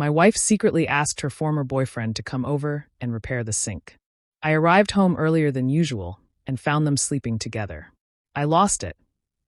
My wife secretly asked her former boyfriend to come over and repair the sink. I arrived home earlier than usual and found them sleeping together. I lost it,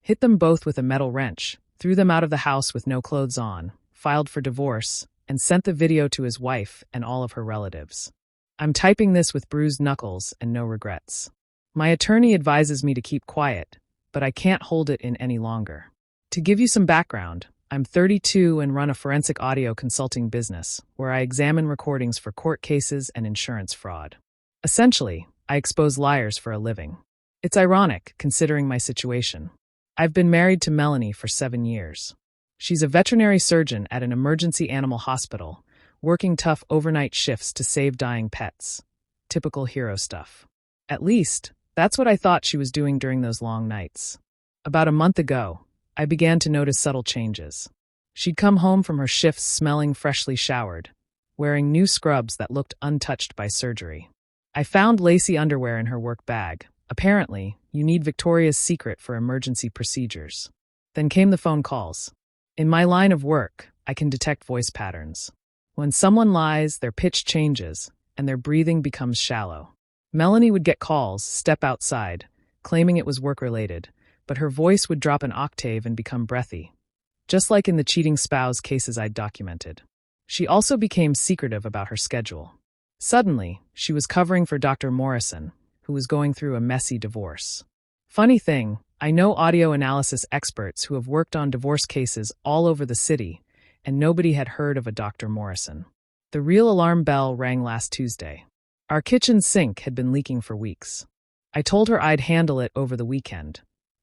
hit them both with a metal wrench, threw them out of the house with no clothes on, filed for divorce, and sent the video to his wife and all of her relatives. I'm typing this with bruised knuckles and no regrets. My attorney advises me to keep quiet, but I can't hold it in any longer. To give you some background, I'm 32 and run a forensic audio consulting business where I examine recordings for court cases and insurance fraud. Essentially, I expose liars for a living. It's ironic, considering my situation. I've been married to Melanie for 7 years. She's a veterinary surgeon at an emergency animal hospital, working tough overnight shifts to save dying pets. Typical hero stuff. At least, that's what I thought she was doing during those long nights. About a month ago, I began to notice subtle changes. She'd come home from her shifts smelling freshly showered, wearing new scrubs that looked untouched by surgery. I found lacy underwear in her work bag. Apparently, you need Victoria's Secret for emergency procedures. Then came the phone calls. In my line of work, I can detect voice patterns. When someone lies, their pitch changes, and their breathing becomes shallow. Melanie would get calls, step outside, claiming it was work-related, but her voice would drop an octave and become breathy, just like in the cheating spouse cases I'd documented. She also became secretive about her schedule. Suddenly, she was covering for Dr. Morrison, who was going through a messy divorce. Funny thing, I know audio analysis experts who have worked on divorce cases all over the city, and nobody had heard of a Dr. Morrison. The real alarm bell rang last Tuesday. Our kitchen sink had been leaking for weeks. I told her I'd handle it over the weekend,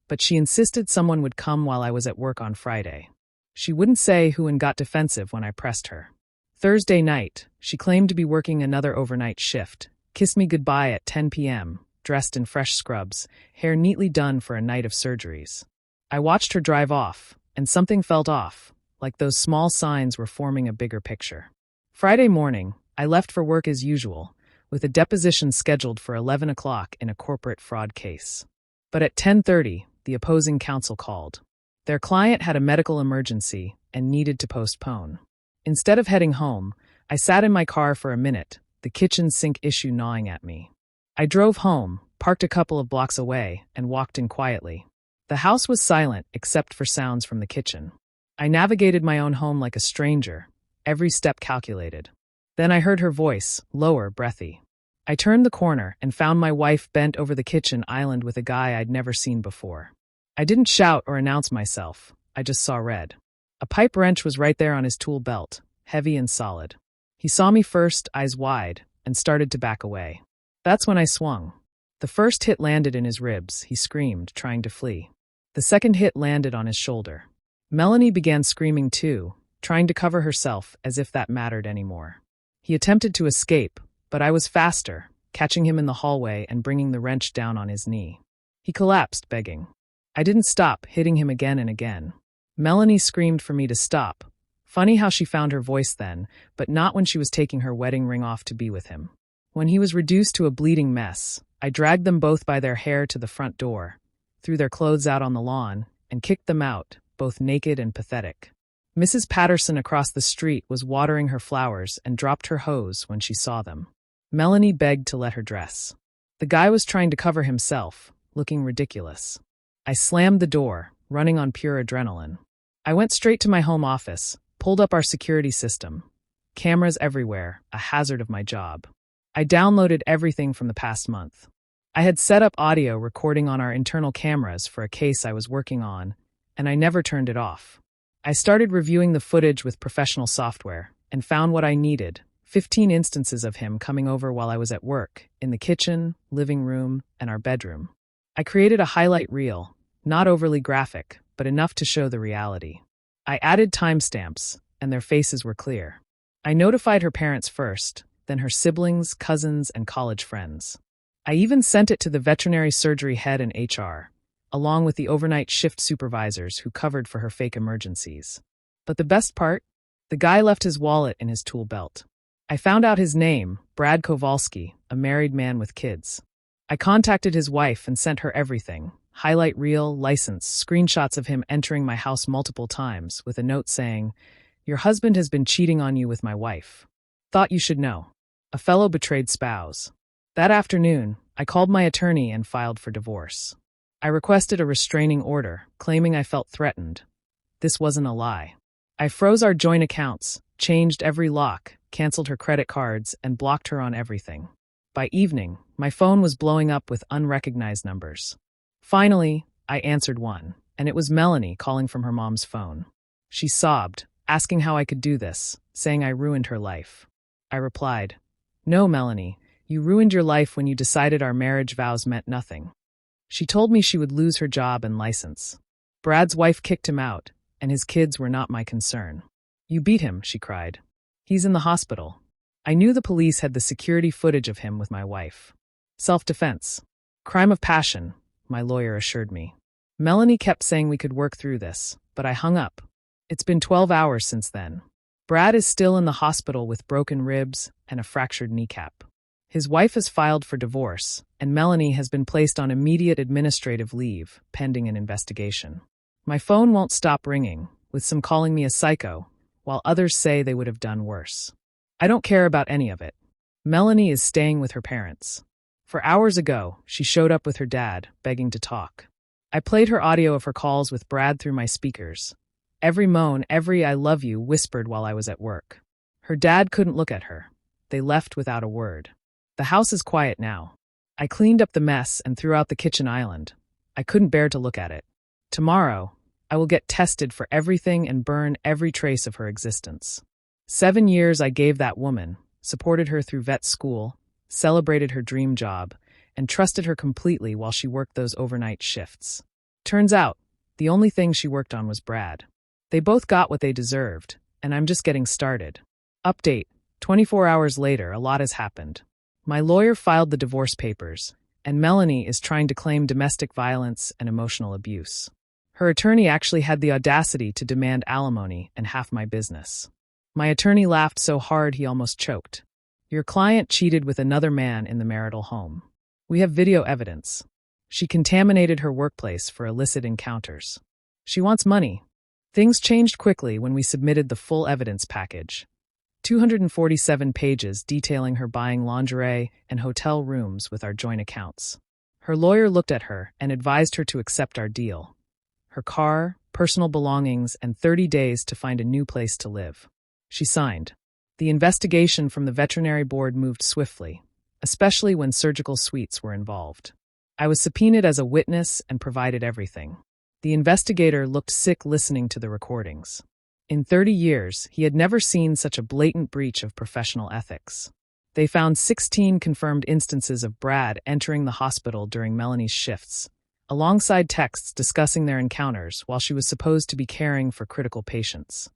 but she insisted someone would come while I was at work on Friday. She wouldn't say who and got defensive when I pressed her. Thursday night, she claimed to be working another overnight shift, kissed me goodbye at 10 p.m., dressed in fresh scrubs, hair neatly done for a night of surgeries. I watched her drive off, and something felt off, like those small signs were forming a bigger picture. Friday morning, I left for work as usual, with a deposition scheduled for 11 o'clock in a corporate fraud case. But at 10:30, the opposing counsel called. Their client had a medical emergency and needed to postpone. Instead of heading home, I sat in my car for a minute, the kitchen sink issue gnawing at me. I drove home, parked a couple of blocks away, and walked in quietly. The house was silent except for sounds from the kitchen. I navigated my own home like a stranger, every step calculated. Then I heard her voice, lower, breathy. I turned the corner and found my wife bent over the kitchen island with a guy I'd never seen before. I didn't shout or announce myself, I just saw red. A pipe wrench was right there on his tool belt, heavy and solid. He saw me first, eyes wide, and started to back away. That's when I swung. The first hit landed in his ribs, he screamed, trying to flee. The second hit landed on his shoulder. Melanie began screaming too, trying to cover herself as if that mattered anymore. He attempted to escape, but I was faster, catching him in the hallway and bringing the wrench down on his knee. He collapsed, begging. I didn't stop, hitting him again and again. Melanie screamed for me to stop. Funny how she found her voice then, but not when she was taking her wedding ring off to be with him. When he was reduced to a bleeding mess, I dragged them both by their hair to the front door, threw their clothes out on the lawn, and kicked them out, both naked and pathetic. Mrs. Patterson across the street was watering her flowers and dropped her hose when she saw them. Melanie begged to let her dress. The guy was trying to cover himself, looking ridiculous. I slammed the door, running on pure adrenaline. I went straight to my home office, pulled up our security system. Cameras everywhere, a hazard of my job. I downloaded everything from the past month. I had set up audio recording on our internal cameras for a case I was working on, and I never turned it off. I started reviewing the footage with professional software and found what I needed, 15 instances of him coming over while I was at work, in the kitchen, living room, and our bedroom. I created a highlight reel, not overly graphic, but enough to show the reality. I added timestamps, and their faces were clear. I notified her parents first, then her siblings, cousins, and college friends. I even sent it to the veterinary surgery head and HR, along with the overnight shift supervisors who covered for her fake emergencies. But the best part? The guy left his wallet in his tool belt. I found out his name, Brad Kowalski, a married man with kids. I contacted his wife and sent her everything, highlight reel, license, screenshots of him entering my house multiple times, with a note saying, Your husband has been cheating on you with my wife. Thought you should know. A fellow betrayed spouse. That afternoon, I called my attorney and filed for divorce. I requested a restraining order, claiming I felt threatened. This wasn't a lie. I froze our joint accounts, changed every lock, canceled her credit cards, and blocked her on everything. By evening, my phone was blowing up with unrecognized numbers. Finally, I answered one, and it was Melanie calling from her mom's phone. She sobbed, asking how I could do this, saying I ruined her life. I replied, "No, Melanie, you ruined your life when you decided our marriage vows meant nothing." She told me she would lose her job and license. Brad's wife kicked him out, and his kids were not my concern. "You beat him," she cried. "He's in the hospital." I knew the police had the security footage of him with my wife. Self-defense. Crime of passion, my lawyer assured me. Melanie kept saying we could work through this, but I hung up. It's been 12 hours since then. Brad is still in the hospital with broken ribs and a fractured kneecap. His wife has filed for divorce, and Melanie has been placed on immediate administrative leave, pending an investigation. My phone won't stop ringing, with some calling me a psycho, while others say they would have done worse. I don't care about any of it. Melanie is staying with her parents. For hours ago, she showed up with her dad, begging to talk. I played her audio of her calls with Brad through my speakers. Every moan, every "I love you" whispered while I was at work. Her dad couldn't look at her. They left without a word. The house is quiet now. I cleaned up the mess and threw out the kitchen island. I couldn't bear to look at it. Tomorrow, I will get tested for everything and burn every trace of her existence. 7 years I gave that woman, supported her through vet school, celebrated her dream job, and trusted her completely while she worked those overnight shifts. Turns out, the only thing she worked on was Brad. They both got what they deserved, and I'm just getting started. Update: 24 hours later, a lot has happened. My lawyer filed the divorce papers, and Melanie is trying to claim domestic violence and emotional abuse. Her attorney actually had the audacity to demand alimony and half my business. My attorney laughed so hard he almost choked. Your client cheated with another man in the marital home. We have video evidence. She contaminated her workplace for illicit encounters. She wants money. Things changed quickly when we submitted the full evidence package. 247 pages detailing her buying lingerie and hotel rooms with our joint accounts. Her lawyer looked at her and advised her to accept our deal. Her car, personal belongings, and 30 days to find a new place to live. She signed. The investigation from the veterinary board moved swiftly, especially when surgical suites were involved. I was subpoenaed as a witness and provided everything. The investigator looked sick listening to the recordings. In 30 years, he had never seen such a blatant breach of professional ethics. They found 16 confirmed instances of Brad entering the hospital during Melanie's shifts, alongside texts discussing their encounters while she was supposed to be caring for critical patients.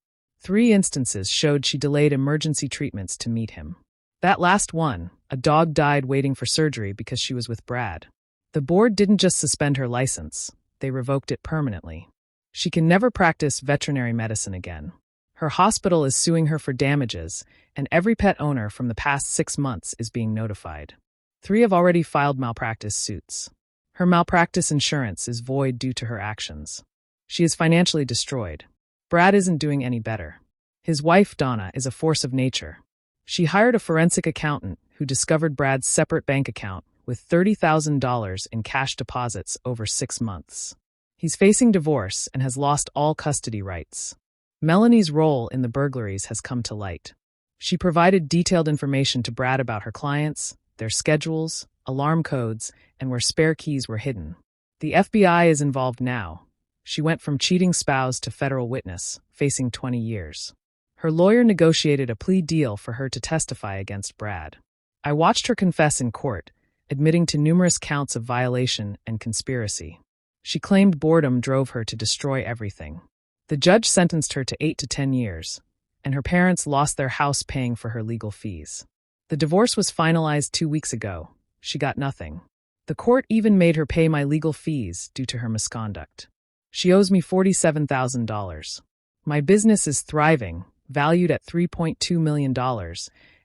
3 instances showed she delayed emergency treatments to meet him. That last one, a dog died waiting for surgery because she was with Brad. The board didn't just suspend her license, they revoked it permanently. She can never practice veterinary medicine again. Her hospital is suing her for damages, and every pet owner from the past 6 months is being notified. 3 have already filed malpractice suits. Her malpractice insurance is void due to her actions. She is financially destroyed. Brad isn't doing any better. His wife, Donna, is a force of nature. She hired a forensic accountant who discovered Brad's separate bank account with $30,000 in cash deposits over 6 months. He's facing divorce and has lost all custody rights. Melanie's role in the burglaries has come to light. She provided detailed information to Brad about her clients, their schedules, alarm codes, and where spare keys were hidden. The FBI is involved now. She went from cheating spouse to federal witness, facing 20 years. Her lawyer negotiated a plea deal for her to testify against Brad. I watched her confess in court, admitting to numerous counts of violation and conspiracy. She claimed boredom drove her to destroy everything. The judge sentenced her to 8 to 10 years, and her parents lost their house paying for her legal fees. The divorce was finalized 2 weeks ago. She got nothing. The court even made her pay my legal fees due to her misconduct. She owes me $47,000. My business is thriving, valued at $3.2 million,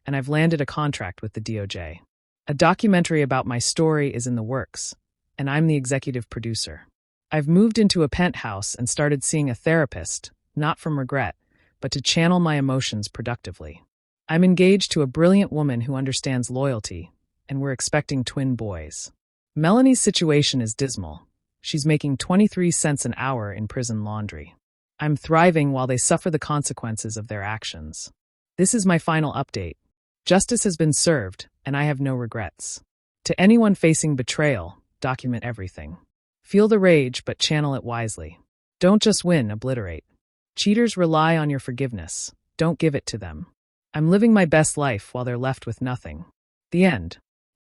and I've landed a contract with the DOJ. A documentary about my story is in the works, and I'm the executive producer. I've moved into a penthouse and started seeing a therapist, not from regret, but to channel my emotions productively. I'm engaged to a brilliant woman who understands loyalty, and we're expecting twin boys. Melanie's situation is dismal. She's making 23 cents an hour in prison laundry. I'm thriving while they suffer the consequences of their actions. This is my final update. Justice has been served, and I have no regrets. To anyone facing betrayal, document everything. Feel the rage, but channel it wisely. Don't just win, obliterate. Cheaters rely on your forgiveness. Don't give it to them. I'm living my best life while they're left with nothing. The end.